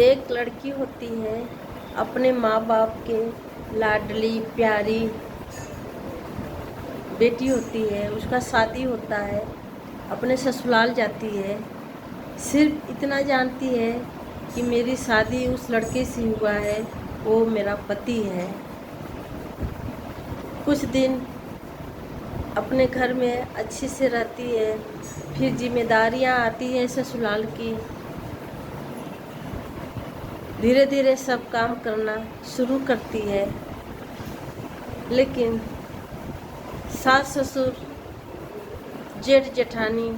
एक लड़की होती है, अपने माँ बाप के लाडली प्यारी बेटी होती है। उसका शादी होता है, अपने ससुराल जाती है। सिर्फ इतना जानती है कि मेरी शादी उस लड़के से हुआ है, वो मेरा पति है। कुछ दिन अपने घर में अच्छे से रहती है, फिर जिम्मेदारियाँ आती हैं ससुराल की। धीरे धीरे सब काम करना शुरू करती है, लेकिन सास ससुर जेठ जेठानी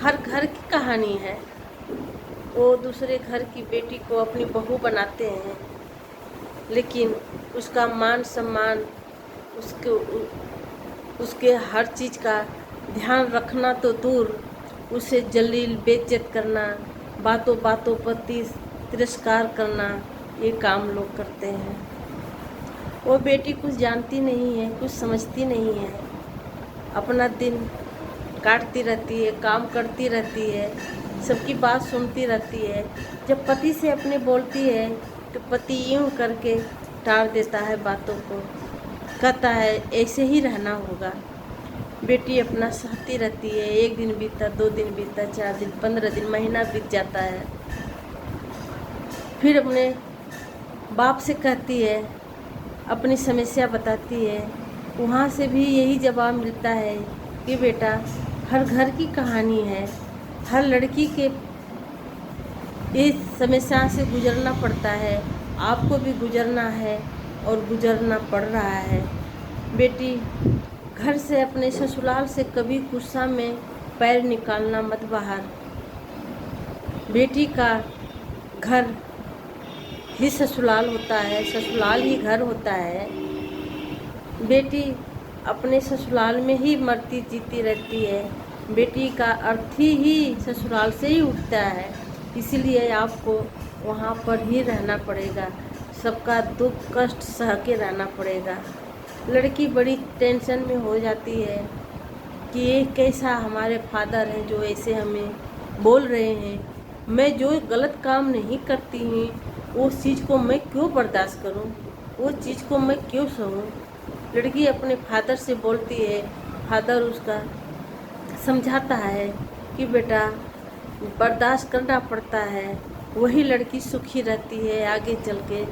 हर घर की कहानी है। वो दूसरे घर की बेटी को अपनी बहू बनाते हैं, लेकिन उसका मान सम्मान, उसके हर चीज़ का ध्यान रखना तो दूर, उसे जलील बेइज्जत करना, बातों बातों पर तिरस्कार करना, ये काम लोग करते हैं। वो बेटी कुछ जानती नहीं है, कुछ समझती नहीं है। अपना दिन काटती रहती है, काम करती रहती है, सबकी बात सुनती रहती है। जब पति से अपने बोलती है तो पति यूँ करके टाल देता है बातों को, कहता है ऐसे ही रहना होगा। बेटी अपना सहती रहती है। 1 दिन बीता, 2 दिन बीता, 4 दिन, 15 दिन, महीना बीत जाता है। फिर अपने बाप से कहती है, अपनी समस्या बताती है। वहाँ से भी यही जवाब मिलता है कि बेटा, हर घर की कहानी है, हर लड़की के इस समस्या से गुजरना पड़ता है, आपको भी गुजरना है और गुजरना पड़ रहा है। बेटी, घर से, अपने ससुराल से कभी गुस्सा में पैर निकालना मत बाहर। बेटी का घर ही ससुराल होता है, ससुराल ही घर होता है। बेटी अपने ससुराल में ही मरती जीती रहती है। बेटी का अर्थ ही ससुराल से ही उठता है, इसीलिए आपको वहाँ पर ही रहना पड़ेगा, सबका दुख कष्ट सह के रहना पड़ेगा। लड़की बड़ी टेंशन में हो जाती है कि ये कैसा हमारे फादर हैं जो ऐसे हमें बोल रहे हैं। मैं जो गलत काम नहीं करती हूँ, उस चीज़ को मैं क्यों बर्दाश्त करूँ, वो चीज़ को मैं क्यों सहूँ। लड़की अपने फादर से बोलती है, फादर उसका समझाता है कि बेटा बर्दाश्त करना पड़ता है, वही लड़की सुखी रहती है। आगे चल के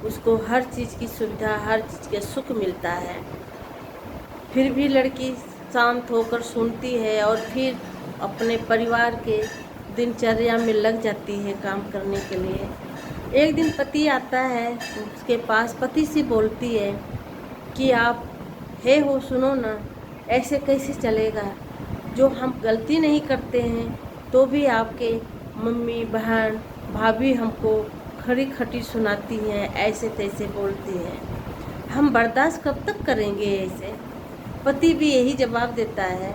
उसको हर चीज़ की सुविधा, हर चीज़ का सुख मिलता है। फिर भी लड़की शांत होकर सुनती है और फिर अपने परिवार के दिनचर्या में लग जाती है काम करने के लिए। एक दिन पति आता है उसके पास, पति से बोलती है कि आप हो सुनो ना, ऐसे कैसे चलेगा। जो हम गलती नहीं करते हैं तो भी आपके मम्मी बहन भाभी हमको खरी खटी सुनाती हैं, ऐसे तैसे बोलती हैं। हम बर्दाश्त कब तक करेंगे ऐसे। पति भी यही जवाब देता है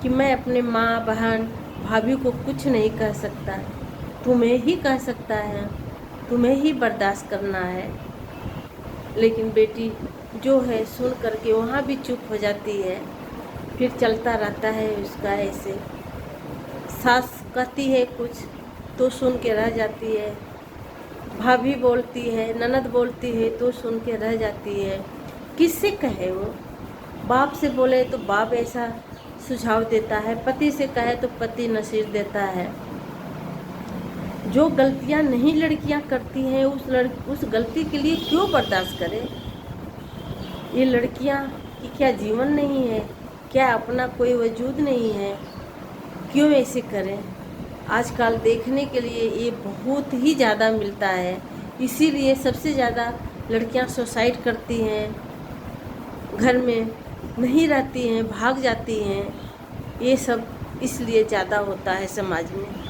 कि मैं अपने माँ बहन भाभी को कुछ नहीं कह सकता, तुम्हें ही कह सकता है, तुम्हें ही बर्दाश्त करना है। लेकिन बेटी जो है सुन करके वहाँ भी चुप हो जाती है। फिर चलता रहता है उसका ऐसे। सास कहती है कुछ तो सुन के रह जाती है, भाभी बोलती है, ननद बोलती है तो सुन के रह जाती है। किससे कहे वो। बाप से बोले तो बाप ऐसा सुझाव देता है, पति से कहे तो पति नसीहत देता है। जो गलतियां नहीं लड़कियां करती हैं, उस गलती के लिए क्यों बर्दाश्त करें। ये लड़कियां की क्या जीवन नहीं है, क्या अपना कोई वजूद नहीं है, क्यों ऐसे करें। आजकल देखने के लिए ये बहुत ही ज़्यादा मिलता है, इसीलिए सबसे ज़्यादा लड़कियां सुसाइड करती हैं, घर में नहीं रहती हैं, भाग जाती हैं। ये सब इसलिए ज़्यादा होता है समाज में।